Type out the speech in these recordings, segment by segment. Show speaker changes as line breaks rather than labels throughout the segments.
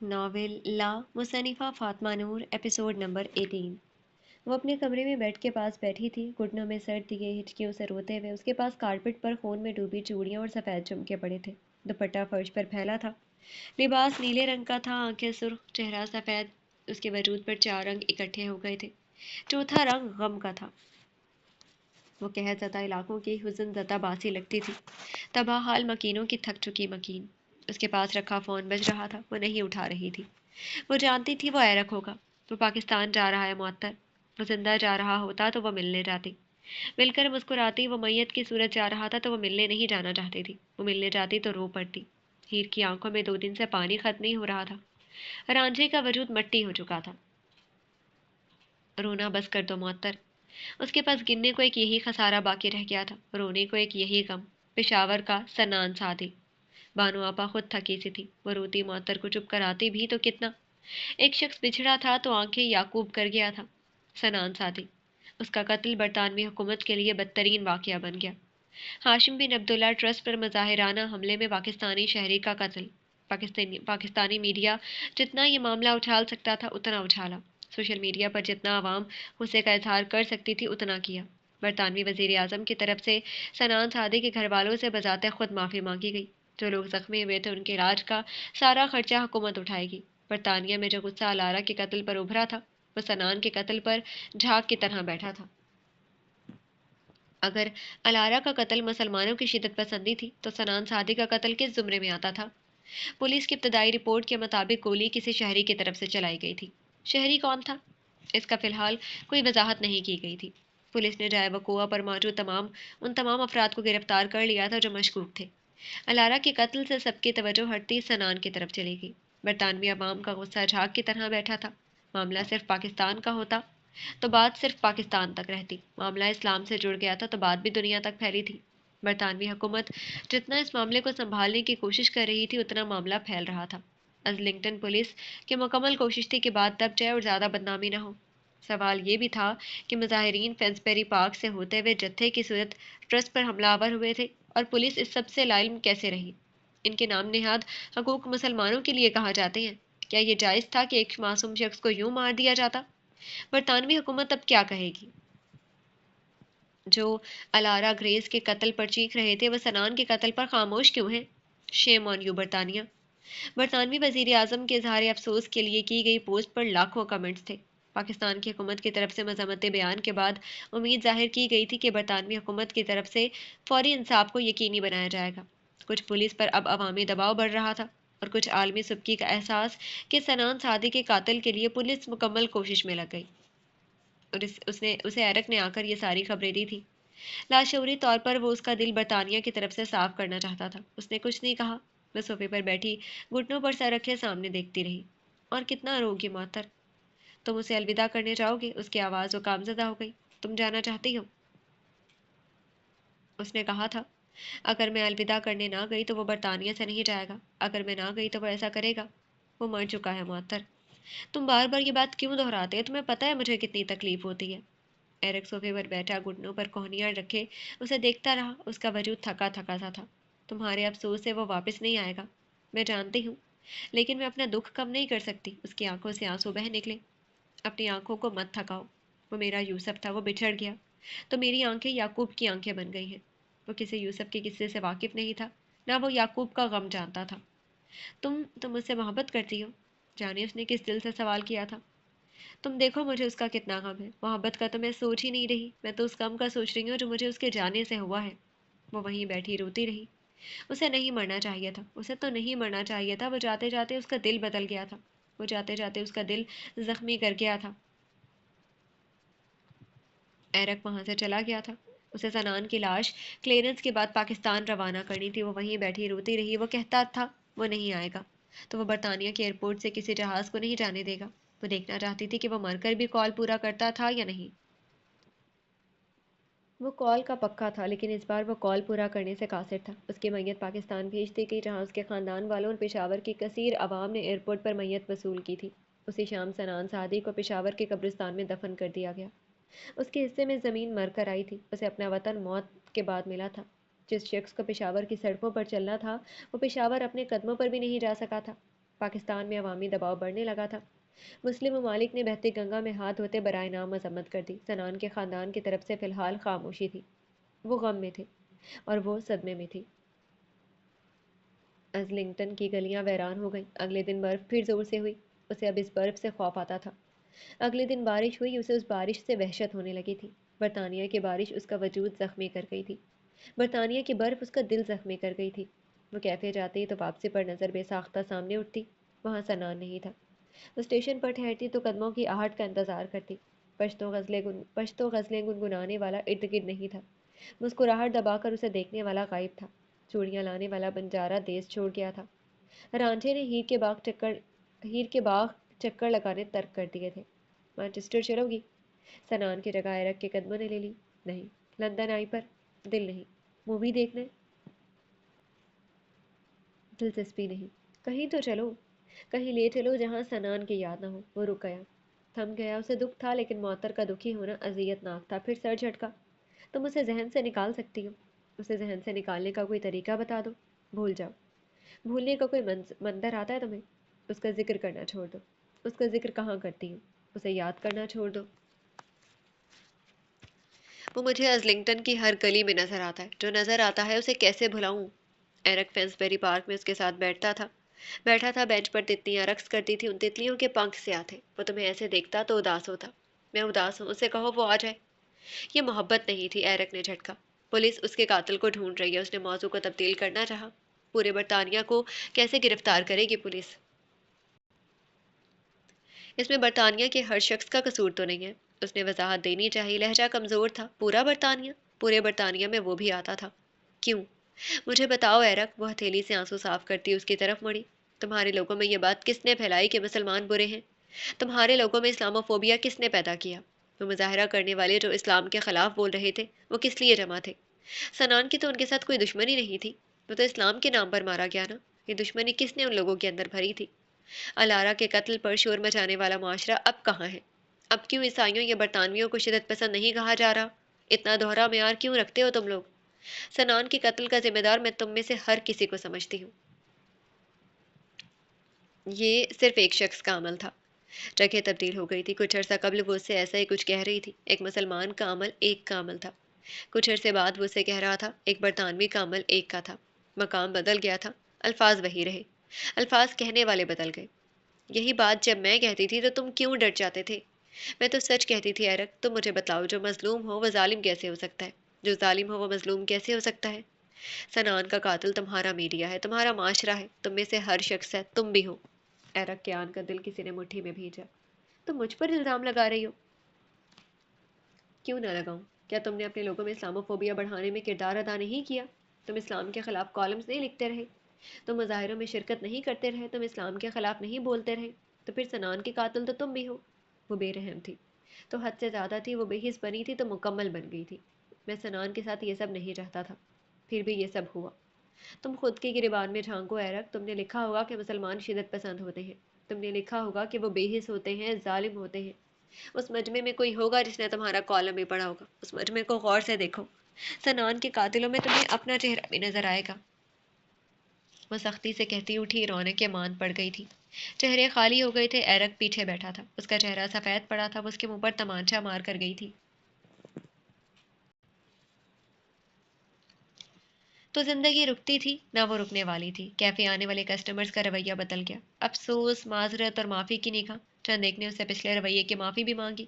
Novel لا مصنفہ فاطمہ نور episode number 18۔ وہ اپنے کمرے میں بیڈ کے پاس بیٹھی تھی، گھٹنوں میں سر دیے ہچکیوں سے روتے ہوئے۔ اس کے پاس کارپٹ پر خون میں ڈوبی چوڑیاں اور سفید جھمکے پڑے تھے، دوپٹہ فرش پر پھیلا تھا، لباس نیلے رنگ کا تھا، آنکھیں سرخ، چہرہ سفید۔ اس کے وجود پر 4 رنگ اکٹھے ہو گئے تھے، چوتھا رنگ غم کا تھا۔ وہ قحط زدہ علاقوں کی حزن زدہ باسی لگتی تھی، تباہ حال مکینوں کی تھک چکی مکین۔ اس کے پاس رکھا فون بج رہا تھا، وہ نہیں اٹھا رہی تھی۔ وہ جانتی تھی وہ ایرک ہوگا، وہ پاکستان جا رہا ہے معطر۔ وہ زندہ جا رہا ہوتا تو وہ ملنے جاتی، مل کر مسکراتی۔ وہ میت کی صورت جا رہا تھا تو وہ ملنے نہیں جانا چاہتی تھی، وہ ملنے جاتی تو رو پڑتی۔ ہیر کی آنکھوں میں 2 دن سے پانی ختم نہیں ہو رہا تھا، رانجھے کا وجود مٹی ہو چکا تھا۔ رونا بس کر دو معطر۔ اس کے پاس گننے کو ایک یہی خسارہ باقی رہ گیا تھا، رونے کو ایک یہی غم، پشاور کا سنان سادی۔ بانو آپا خود تھکی سی تھی، وہ روتی معطر کو چپ کراتی بھی تو کتنا۔ ایک شخص بچھڑا تھا تو آنکھیں یعقوب کر گیا تھا، سنان سادی۔ اس کا قتل برطانوی حکومت کے لیے بدترین واقعہ بن گیا۔ ہاشم بن عبداللہ ٹرسٹ پر مظاہرانہ حملے میں پاکستانی شہری کا قتل۔ پاکستانی میڈیا جتنا یہ معاملہ اچھال سکتا تھا اتنا اچھالا، سوشل میڈیا پر جتنا عوام غصے کا اظہار کر سکتی تھی اتنا کیا۔ برطانوی وزیر اعظم کی طرف سے سنان سادی کے گھر والوں سے بذات خود معافی مانگی گئی۔ جو لوگ زخمی ہوئے تھے ان کے علاج کا سارا خرچہ حکومت اٹھائے گی۔ برطانیہ میں جو غصہ الارا کے قتل پر ابھرا تھا وہ سنان کے قتل پر جھاگ کی طرح بیٹھا تھا۔ اگر الارا کا قتل مسلمانوں کی شدت پسندی تھی تو سنان سادی کا قتل کس زمرے میں آتا تھا؟ پولیس کی ابتدائی رپورٹ کے مطابق گولی کسی شہری کی طرف سے چلائی گئی تھی۔ شہری کون تھا؟ اس کا فی الحال کوئی وضاحت نہیں کی گئی تھی۔ پولیس نے جائے وقوع پر موجود ان تمام افراد کو گرفتار کر لیا تھا جو مشکوک تھے۔ الارا کے قتل سے سب کی توجہ ہٹتی سنان کی طرف چلی گئی۔ برطانوی عوام کا غصہ جھاگ کی طرح بیٹھا تھا۔ معاملہ صرف پاکستان کا ہوتا تو بات صرف پاکستان تک رہتی، معاملہ اسلام سے جڑ گیا تھا تو بات بھی دنیا تک پھیلی تھی۔ برطانوی حکومت جتنا اس معاملے کو سنبھالنے کی کوشش کر رہی تھی اتنا معاملہ پھیل رہا تھا۔ ازلنگٹن پولیس کی مکمل کوشش تھی کہ بات دب جائے اور زیادہ بدنامی نہ ہو۔ سوال یہ بھی تھا کہ مظاہرین فینسبری پارک سے ہوتے ہوئے جتھے کی صورت ٹرسٹ پر حملہ آور ہوئے تھے، اور پولیس اس سب سے لاعلم کیسے رہی؟ ان کے نام نہاد حقوق مسلمانوں کے لیے کہا جاتے ہیں، کیا یہ جائز تھا کہ ایک معصوم شخص کو یوں مار دیا جاتا؟ برطانوی حکومت اب کیا کہے گی؟ جو الارا گریز کے قتل پر چیخ رہے تھے وہ سنان کے قتل پر خاموش کیوں ہیں؟ شیم آن یو برطانیہ۔ برطانوی وزیر اعظم کے اظہار افسوس کے لیے کی گئی پوسٹ پر لاکھوں کمنٹس تھے۔ پاکستان کی حکومت کی طرف سے مذمت بیان کے بعد امید ظاہر کی گئی تھی کہ برطانوی حکومت کی طرف سے فوری انصاف کو یقینی بنایا جائے گا۔ کچھ پولیس پر اب عوامی دباؤ بڑھ رہا تھا اور کچھ عالمی سبکی کا احساس کہ سنان سادی کے قاتل کے لیے پولیس مکمل کوشش میں لگ گئی، اور اسے ایرک نے آ کر یہ ساری خبریں دی تھی۔ لاشعوری طور پر وہ اس کا دل برطانیہ کی طرف سے صاف کرنا چاہتا تھا۔ اس نے کچھ نہیں کہا، وہ صوفے پر بیٹھی گھٹنوں پر سر رکھے سامنے دیکھتی رہی۔ اور کتنا رو گی معطر؟ تم اسے الوداع کرنے جاؤ گے؟ اس کی آواز زکام زدہ ہو گئی۔ تم جانا چاہتی ہو؟ اس نے کہا تھا، اگر میں الوداع کرنے نہ گئی تو وہ برطانیہ سے نہیں جائے گا، اگر میں نہ گئی تو وہ ایسا کرے گا۔ وہ مر چکا ہے معطر، تم بار بار یہ بات کیوں دہراتے ہو؟ تمہیں پتہ ہے مجھے کتنی تکلیف ہوتی ہے۔ ایرک صوفے پر بیٹھا گھٹنوں پر کوہنیاں رکھے اسے دیکھتا رہا، اس کا وجود تھکا تھکا سا تھا۔ تمہارے افسوس سے وہ واپس نہیں آئے گا، میں جانتی ہوں، لیکن میں اپنا دکھ کم نہیں کر سکتی۔ اس کی آنکھوں سے آنسو بہہ نکلے۔ اپنی آنکھوں کو مت تھکاؤ، وہ میرا یوسف تھا، وہ بچھڑ گیا تو میری آنکھیں یعقوب کی آنکھیں بن گئی ہیں۔ وہ کسی یوسف کے قصے سے واقف نہیں تھا، نہ وہ یعقوب کا غم جانتا تھا۔ تم مجھ سے محبت کرتی ہو؟ جانے اس نے کس دل سے سوال کیا تھا۔ تم دیکھو مجھے اس کا کتنا غم ہے۔ محبت کا تو میں سوچ ہی نہیں رہی، میں تو اس غم کا سوچ رہی ہوں جو مجھے اس کے جانے سے ہوا ہے۔ وہ وہیں بیٹھی روتی رہی۔ اسے نہیں مرنا چاہیے تھا، اسے تو نہیں مرنا چاہیے تھا۔ وہ جاتے جاتے اس کا دل بدل گیا تھا، وہ جاتے جاتے اس کا دل زخمی کر گیا تھا۔ ایرک وہاں سے چلا گیا تھا، اسے سنان کی لاش کلیئرنس کے بعد پاکستان روانہ کرنی تھی۔ وہ وہیں بیٹھی روتی رہی۔ وہ کہتا تھا وہ نہیں آئے گا تو وہ برطانیہ کے ایئرپورٹ سے کسی جہاز کو نہیں جانے دے گا۔ وہ دیکھنا چاہتی تھی کہ وہ مر کر بھی کال پورا کرتا تھا یا نہیں۔ وہ کال کا پکا تھا، لیکن اس بار وہ کال پورا کرنے سے قاصر تھا۔ اس کی میت پاکستان بھیج دی گئی، جہاں اس کے خاندان والوں اور پشاور کی کثیر عوام نے ایئرپورٹ پر میت وصول کی تھی۔ اسی شام سنان سعدی کو پشاور کے قبرستان میں دفن کر دیا گیا۔ اس کے حصے میں زمین مر کر آئی تھی، اسے اپنا وطن موت کے بعد ملا تھا۔ جس شخص کو پشاور کی سڑکوں پر چلنا تھا وہ پشاور اپنے قدموں پر بھی نہیں جا سکا تھا۔ पाकिस्तान में अवामी दबाव बढ़ने लगा था। मुस्लिम ममालिक ने बहती गंगा में हाथ धोते बराए नाम मजम्मत कर दी। सनान के ख़ानदान की तरफ से फ़िलहाल खामोशी थी। वो गम में थे और वो सदमे में थी। अज़लिंगटन की गलियां वैरान हो गईं। अगले दिन बर्फ़ फिर ज़ोर से हुई। उसे अब इस बर्फ़ से खौफ आता था। अगले दिन बारिश हुई। उसे उस बारिश से वहशत होने लगी थी। बरतानिया की बारिश उसका वजूद ज़ख्मी कर गई थी। बरतानिया की बर्फ़ उसका दिल ज़ख्मी कर गई थी। वो कैफ़े जाती तो वापसी पर नज़र बेसाख्ता सामने उठती। वहाँ सनान नहीं था। वो स्टेशन पर ठहरती तो कदमों की आहट का इंतज़ार करती। पश्तो गज़लें गुनगुनाने वाला इर्द गिर्द नहीं था। मुस्कुराहट दबाकर उसे देखने वाला गायब था। चूड़ियाँ लाने वाला बंजारा देश छोड़ गया था। रांझे ने हीर के बाग चक्कर लगाने तर्क कर दिए थे। मैनचेस्टर चलोगी? सनान की जगह एरक के कदमों ने ले ली। नहीं। लंदन आई पर दिल नहीं। मूवी देखने दिलचस्पी नहीं। कहीं तो चलो, कहीं ले चलो जहाँ सनान की याद ना हो। वो रुक गया, थम गया। उसे दुख था, लेकिन मौतर का दुखी होना अजियतनाक था। फिर सर झटका। तुम उसे जहन से निकाल सकती हो। उसे जहन से निकालने का कोई तरीका बता दो। भूल जाओ। भूलने का कोई मंतर आता है तुम्हें? उसका जिक्र करना छोड़ दो। उसका जिक्र कहाँ करती हूँ? उसे याद करना छोड़ दो। वो मुझे अजलिंगटन की हर गली में नजर आता है। जो नजर आता है उसे कैसे भुलाऊं? एरक फेंसबेरी पार्क में उसके साथ बैठा था बेंच पर। तितलियां रक्स करती थी। उन तितलियों के पंख से आते। वो तुम्हें ऐसे देखता तो उदास होता। मैं उदास हूँ, उसे कहो वो आ जाए। ये मोहब्बत नहीं थी, एरक ने झटका। पुलिस उसके कातिल को ढूंढ रही है। उसने मौजू को तब्दील करना चाहा। पूरे बरतानिया को कैसे गिरफ्तार करेगी पुलिस? इसमें बरतानिया के हर शख्स का कसूर तो नहीं है। उसने वजाहत देनी चाहिए। लहजा कमजोर था। पूरा बरतानिया? पूरे बरतानिया में वो भी आता था। क्यों? मुझे बताओ एरक। वो हथेली से आंसू साफ करती उसकी तरफ मुड़ी। तुम्हारे लोगों में ये बात किसने फैलाई कि मुसलमान बुरे हैं? तुम्हारे लोगों में इस्लामोफोबिया किसने पैदा किया? वो मुजाहरा करने वाले जो इस्लाम के खिलाफ बोल रहे थे, वो किस लिए जमा थे? सनान की तो उनके साथ कोई दुश्मनी नहीं थी। वो तो इस्लाम के नाम पर मारा गया ना। ये दुश्मनी किसने उन लोगों के अंदर भरी थी? अलारा के कत्ल पर शोर मचाने वाला मुआशरा अब कहाँ है? अब क्यों ईसाइयों या बरतानवियों को शिदत पसंद नहीं कहा जा रहा? इतना दोहरा म्यार क्यों रखते हो तुम लोग? सनान के कत्ल का जिम्मेदार मैं तुम में से हर किसी को समझती हूँ। ये सिर्फ एक शख्स का अमल था। जगह तब्दील हो गई थी। कुछ अर्सा कबल वो उससे ऐसा ही कुछ कह रही थी। एक मुसलमान का अमल एक का अमल था। कुछ अरसे बाद वो उससे कह रहा था, एक बरतानवी का अमल एक का था। मकाम बदल गया था, अल्फाज वही रहे। अल्फाज कहने वाले बदल गए। यही बात जब मैं कहती थी तो तुम क्यों डर जाते थे? मैं तो सच कहती थी एरक। तुम मुझे बताओ, जो मजलूम हो वो जालिम कैसे हो सकता है? जो जालिम हो वो मजलूम कैसे हो सकता है? सनान का कातिल तुम्हारा मीडिया है, तुम्हारा माशरा है। तुम में से हर शख्स है, तुम भी हो। एरक के आन का दिल किसी ने मुट्ठी में भींचा। तुम मुझ पर इल्जाम लगा रही हो? क्यों ना लगाऊं? क्या तुमने अपने लोगों में इस्लामोफोबिया बढ़ाने में किरदार अदा नहीं किया? तुम इस्लाम के खिलाफ कॉलम्स नहीं लिखते रहे? तुम मुजाहिरों में शिरकत नहीं करते रहे? तुम इस्लाम के खिलाफ नहीं बोलते रहे? तो फिर सनान की कातिल तो तुम भी हो। वो बेरहम थी तो हद से ज़्यादा थी। वो बेहिस बनी थी तो मुकम्मल बन गई थी। मैं सनान के साथ ये सब नहीं चाहता था, फिर भी ये सब हुआ। तुम खुद के गिरबान में झांको एरक। तुमने लिखा होगा कि मुसलमान शिदत पसंद होते हैं। तुमने लिखा होगा कि वो बेहिस होते हैं, जालिम होते हैं। उस मजमे में कोई होगा जिसने तुम्हारा कॉलम भी पढ़ा होगा। उस मजमे को गौर से देखो। सनान के कातिलों में तुम्हें अपना चेहरा भी नजर आएगा। वो सख्ती से कहती उठी। रौनक मान पड़ गई थी। चेहरे खाली हो गए थे। एरक पीछे बैठा था। उसका चेहरा सफ़ेद पड़ा था। वो उसके मुंह पर तमाचा मार कर गई थी। तो जिंदगी रुकती थी ना, वो रुकने वाली थी। कैफे आने वाले कस्टमर्स का रवैया बदल गया। अफसोस, माजरत और माफ़ी की निगाह। चंद एक ने उससे पिछले रवैये की माफ़ी भी मांगी।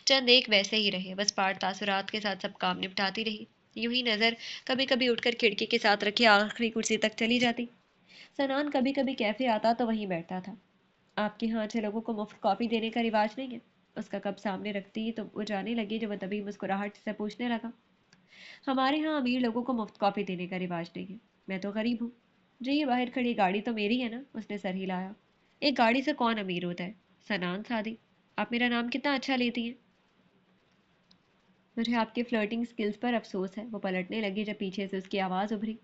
चंद एक वैसे ही रहे, बस पाठ तासुरात के साथ सब काम निपटाती रही। यूं ही नज़र कभी कभी उठकर खिड़की के साथ रखी आखिरी कुर्सी तक चली जाती। सनान कभी कभी कैफे आता तो वहीं बैठता था। आपके यहाँ अच्छे लोगों को मुफ्त कॉफ़ी देने का रिवाज नहीं है? उसका कप सामने रखती तो वो जाने लगी। जब वह तभी मुस्कुराहट से पूछने लगा, हमारे यहाँ अमीर लोगों को मुफ्त कॉफ़ी देने का रिवाज नहीं है। मैं तो गरीब हूँ। जी, ये बाहर खड़ी गाड़ी तो मेरी है ना? उसने सर हिलाया। एक गाड़ी से कौन अमीर होता है? सनान सादी। आप मेरा नाम कितना अच्छा लेती हैं। मुझे आपकी फ्लर्टिंग स्किल्स पर अफसोस है। वो पलटने लगी जब पीछे से उसकी आवाज़ उभरी।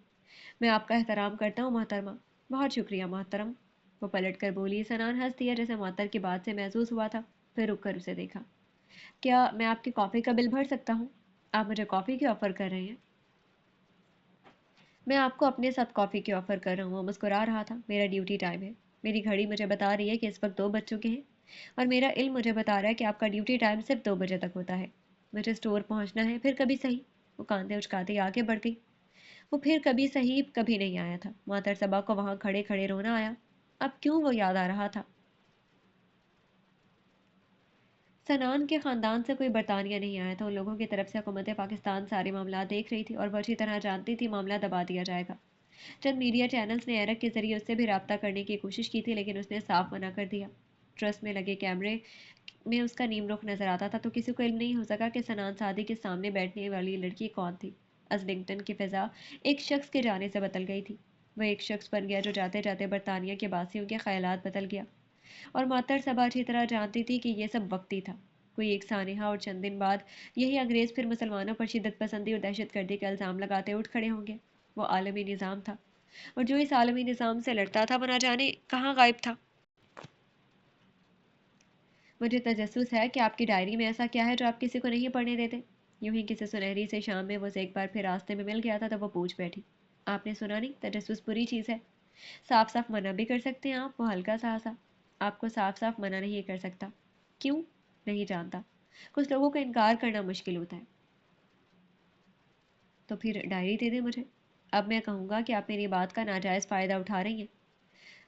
मैं आपका एहतराम करता हूँ मोहतरमा। बहुत शुक्रिया मोहतरम। वो पलट कर बोली। सनान हंस दिया जैसे मुअत्तर की बात से महसूस हुआ था। फिर रुक कर उसे देखा। क्या मैं आपकी कॉफ़ी का बिल भर सकता हूँ? आप मुझे कॉफ़ी की ऑफ़र कर रहे हैं? मैं आपको अपने साथ कॉफ़ी की ऑफ़र कर रहा हूँ। वो मुस्कुरा रहा था। मेरा ड्यूटी टाइम है। میری گھڑی مجھے بتا رہی ہے کہ اس وقت 2 بج چکے ہیں اور میرا علم مجھے بتا رہا ہے کہ آپ کا ڈیوٹی ٹائم صرف 2 بجے تک ہوتا ہے۔ مجھے اسٹور پہنچنا ہے، پھر کبھی صحیح۔ وہ کاندھے اچکاتی آگے بڑھ گئی۔ وہ پھر کبھی صحیح کبھی نہیں آیا تھا۔ معطر صبا کو وہاں کھڑے کھڑے رونا آیا۔ اب کیوں وہ یاد آ رہا تھا؟ سنان کے خاندان سے کوئی برطانیہ نہیں آیا تھا۔ ان لوگوں کی طرف سے حکومت پاکستان سارے معاملات دیکھ رہی تھی اور وہ اچھی طرح جانتی تھی معاملہ دبا دیا جائے گا۔ چند میڈیا چینلز نے ایرک کے ذریعے اس سے بھی رابطہ کرنے کی کوشش کی تھی، لیکن اس نے صاف منع کر دیا۔ ٹرسٹ میں لگے کیمرے میں اس کا نیم رخ نظر آتا تھا، تو کسی کو علم نہیں ہو سکا کہ سنان سعدی کے سامنے بیٹھنے والی لڑکی کون تھی۔ ازلنگٹن کی فضا ایک شخص کے جانے سے بدل گئی تھی۔ وہ ایک شخص بن گیا جو جاتے جاتے برطانیہ کے باسیوں کے خیالات بدل گیا۔ اور معطر صبا اچھی طرح جانتی تھی کہ یہ سب وقتی تھا، کوئی ایک سانحہ، اور چند دن بعد یہی انگریز پھر مسلمانوں پر شدت پسندی اور دہشت گردی کا الزام لگاتے اٹھ کھڑے ہوں گے۔ وہ عالمی نظام تھا، اور جو اس عالمی نظام سے لڑتا تھا وہ نہ جانے کہاں غائب تھا۔ مجھے تجسس ہے کہ آپ کی ڈائری میں ایسا کیا ہے جو آپ کسی کو نہیں پڑھنے دیتے۔ یوں ہی کسی سنہری سے شام میں وہ ایک بار پھر راستے میں مل گیا تھا تو وہ پوچھ بیٹھی، آپ نے سنا نہیں؟ تجسس بری چیز ہے۔ صاف صاف منع بھی کر سکتے ہیں آپ، وہ ہلکا سا ہنسا۔ آپ کو صاف صاف منع نہیں کر سکتا۔ کیوں؟ نہیں جانتا۔ کچھ لوگوں کا انکار کرنا مشکل ہوتا ہے۔ تو پھر ڈائری دے دیں مجھے۔ اب میں کہوں گا کہ آپ میری بات کا ناجائز فائدہ اٹھا رہی ہیں۔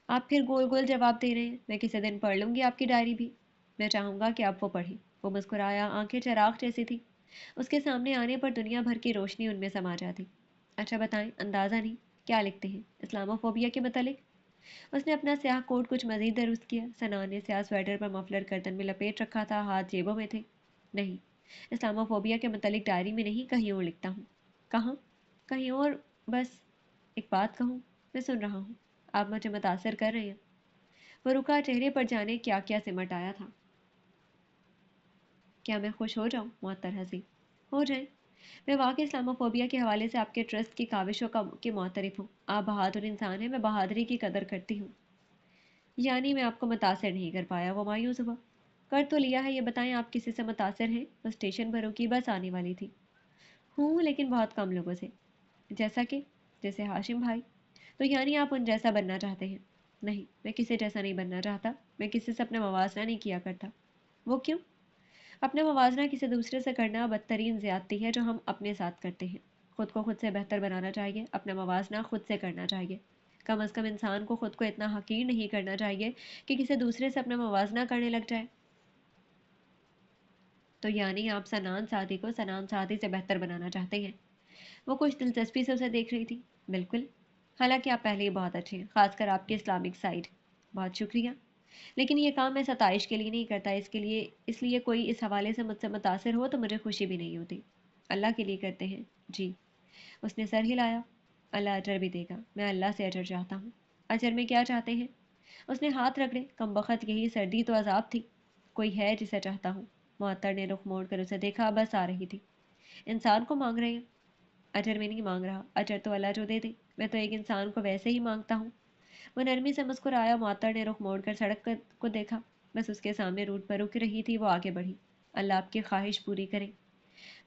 آپ پھر گول گول جواب دے رہے ہیں۔ میں کسی دن پڑھ لوں گی آپ کی ڈائری بھی۔ میں چاہوں گا کہ آپ وہ پڑھیں۔ وہ مسکرایا، آنکھیں چراغ جیسی تھی۔ اس کے سامنے آنے پر دنیا بھر کی روشنی ان میں سما جاتی۔ اچھا بتائیں، اندازہ نہیں کیا لکھتے ہیں؟ اسلامو فوبیا کے متعلق؟ اس نے اپنا سیاہ کوٹ کچھ مزید درست کیا۔ سنان نے سیاہ سویٹر پر مفلر گردن میں لپیٹ رکھا تھا، ہاتھ جیبوں میں تھے۔ نہیں، اسلامو فوبیا کے متعلق ڈائری میں نہیں، کہیں اور لکھتا ہوں۔ کہاں؟ کہیں اور۔ بس ایک بات کہوں؟ میں سن رہا ہوں۔ آپ مجھے متاثر کر رہے ہیں۔ وہ رکا، چہرے پر جانے کیا کیا سمٹ آیا تھا۔ کیا میں خوش ہو جاؤں؟ معطر ہنسی۔ ہو جائیں۔ میں واقعی اسلامو فوبیا کے حوالے سے آپ کے ٹرسٹ کی کاوشوں کی معترف ہوں۔ آپ بہادر انسان ہیں، میں بہادری کی قدر کرتی ہوں۔ یعنی میں آپ کو متاثر نہیں کر پایا؟ وہ مایوس ہوا۔ کر تو لیا ہے، یہ بتائیں آپ کسی سے متاثر ہیں؟ وہ اسٹیشن پر رکی، بس آنے والی تھی۔ ہوں، لیکن بہت کم لوگوں سے۔ جیسا کہ؟ جیسے ہاشم بھائی۔ تو یعنی آپ ان جیسا بننا چاہتے ہیں؟ نہیں، میں کسی جیسا نہیں بننا چاہتا۔ میں کسی سے اپنا موازنہ نہیں کیا کرتا۔ وہ کیوں؟ اپنا موازنہ کسی دوسرے سے کرنا بدترین زیادتی ہے جو ہم اپنے ساتھ کرتے ہیں۔ خود کو خود سے بہتر بنانا چاہیے، اپنا موازنہ خود سے کرنا چاہیے۔ کم از کم انسان کو خود کو اتنا حقیر نہیں کرنا چاہیے کہ کسی دوسرے سے اپنا موازنہ کرنے لگ جائے۔ تو یعنی آپ سنان سعدی کو سنان سعدی سے بہتر بنانا چاہتے ہیں؟ وہ کچھ دلچسپی سے اسے دیکھ رہی تھی۔ بالکل۔ حالانکہ آپ پہلے ہی بہت اچھے ہیں، خاص کر آپ کی اسلامک سائڈ۔ بہت شکریہ۔ لیکن یہ کام میں ستائش کے لیے نہیں کرتا، اس لیے کوئی اس حوالے سے مجھ سے متاثر ہو تو مجھے خوشی بھی نہیں ہوتی۔ اللہ کے لیے کرتے ہیں؟ جی۔ اس نے سر ہلایا۔ اللہ اجر بھی دے گا، میں اللہ سے اجر چاہتا ہوں۔ اجر میں کیا چاہتے ہیں؟ اس نے ہاتھ رگڑے۔ کم بخت یہی سردی تو عذاب تھی۔ کوئی ہے جسے چاہتا ہوں؟ معطر نے رخ موڑ کر اسے دیکھا، بس آ رہی تھی۔ انسان کو مانگ رہے ہیں؟ اجر میں نہیں مانگ رہا، اجر تو اللہ جو دے دے، میں تو ایک انسان کو ویسے ہی مانگتا ہوں۔ وہ نرمی سے مسکرایا۔ معطر نے رخ موڑ کر سڑک کو دیکھا، بس اس کے سامنے روٹ پر رک رہی تھی۔ وہ آگے بڑھی۔ اللہ آپ کی خواہش پوری کرے۔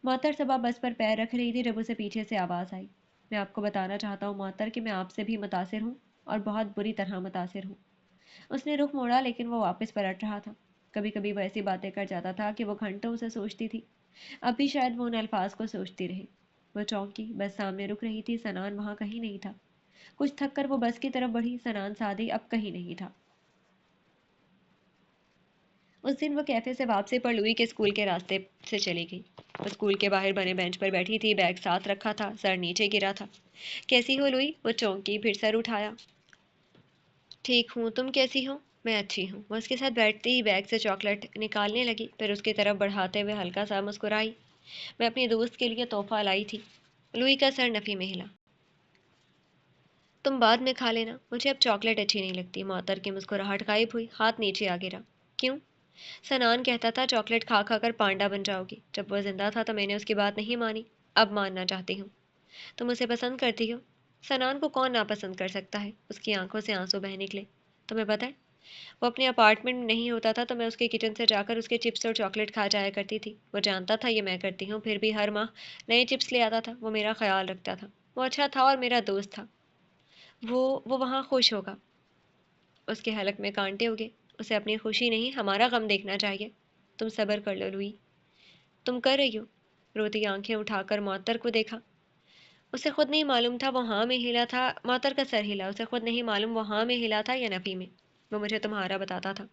معطر صبا بس پر پیر رکھ رہی تھی جب اسے پیچھے سے آواز آئی۔ میں آپ کو بتانا چاہتا ہوں معطر کہ میں آپ سے بھی متاثر ہوں، اور بہت بری طرح متاثر ہوں۔ اس نے رخ موڑا، لیکن وہ واپس پلٹ رہا تھا۔ کبھی کبھی وہ ایسی باتیں کر جاتا تھا کہ وہ گھنٹوں اسے سوچتی تھی۔ اب بھی شاید وہ ان الفاظ کو سوچتی رہے۔ وہ چونکی، بس سامنے رک رہی تھی، سنان وہاں کہیں نہیں تھا۔ کچھ تھک کر وہ بس کی طرف بڑھی، سنان سعدی اب کہیں نہیں تھا۔ اس دن وہ کیفے سے واپسی پر لوئی کے اسکول کے راستے سے چلی گئی۔ وہ اسکول کے باہر بنے بینچ پر بیٹھی تھی، بیگ ساتھ رکھا تھا، سر نیچے گرا تھا۔ کیسی ہو لوئی؟ وہ چونکی، پھر سر اٹھایا۔ ٹھیک ہوں، تم کیسی ہو؟ میں اچھی ہوں۔ وہ اس کے ساتھ بیٹھتی ہی بیگ سے چاکلیٹ نکالنے لگی، پھر اس کی طرف بڑھاتے ہوئے ہلکا سا مسکرائی۔ میں اپنی دوست کے لیے تحفہ لائی تھی۔ لوئی کا سر نفی میں ہلا۔ تم بعد میں کھا لینا، مجھے اب چاکلیٹ اچھی نہیں لگتی۔ معطر کی مسکراہٹ غائب ہوئی، ہاتھ نیچے آ گرا۔ کیوں؟ سنان کہتا تھا چاکلیٹ کھا کھا کر پانڈا بن جاؤ گی۔ جب وہ زندہ تھا تو میں نے اس کی بات نہیں مانی، اب ماننا چاہتی ہوں۔ تم اسے پسند کرتی ہو؟ سنان کو کون ناپسند کر سکتا ہے؟ اس کی آنکھوں سے آنسو بہہ نکلے۔ تمہیں پتہ ہے، وہ اپنے اپارٹمنٹ میں نہیں ہوتا تھا تو میں اس کے کچن سے جا کر اس کے چپس اور چاکلیٹ کھا جایا کرتی تھی۔ وہ جانتا تھا یہ میں کرتی ہوں، پھر بھی ہر ماہ نئے چپس لے آتا تھا۔ وہ میرا خیال رکھتا تھا، وہ اچھا تھا اور میرا دوست تھا۔ وہ وہاں خوش ہوگا۔ اس کے حلق میں کانٹے اگے. اسے اپنی خوشی نہیں ہمارا غم دیکھنا چاہیے. تم صبر کر لو لوئی. تم کر رہی ہو؟ روتی آنکھیں اٹھا کر معطر کو دیکھا. اسے خود نہیں معلوم تھا وہ ہاں میں ہلا تھا. معطر کا سر ہلا. اسے خود نہیں معلوم وہ ہاں میں ہلا تھا یا نفی میں. وہ مجھے تمہارا بتاتا تھا.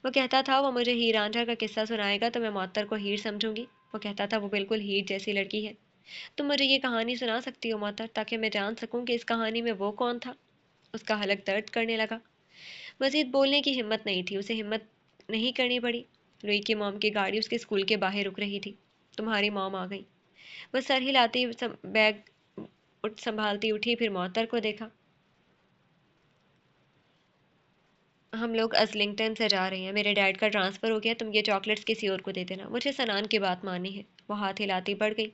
وہ کہتا تھا وہ مجھے ہیر رانجھا کا قصہ سنائے گا تو میں معطر کو ہیر سمجھوں گی. وہ کہتا تھا وہ بالکل ہیر جیسی لڑکی ہے. تم مجھے یہ کہانی سنا سکتی ہو معطر تاکہ میں جان سکوں کہ اس کہانی میں وہ کون تھا؟ اس کا حلق درد کرنے لگا. مزید بولنے کی ہمت نہیں تھی. اسے ہمت نہیں کرنی پڑی. لوئی کی موم کی گاڑی اس کے اسکول کے باہر رک رہی تھی. تمہاری موم آ گئی. وہ سر ہلاتی بیگ سنبھالتی اٹھی پھر معطر کو دیکھا. ہم لوگ ازلنگٹن سے جا رہے ہیں. میرے ڈیڈ کا ٹرانسفر ہو گیا. تم یہ چاکلیٹس کسی اور کو دے دینا. مجھے سنان کی بات ماننی ہے. وہ ہاتھ ہلاتی بڑھ گئی.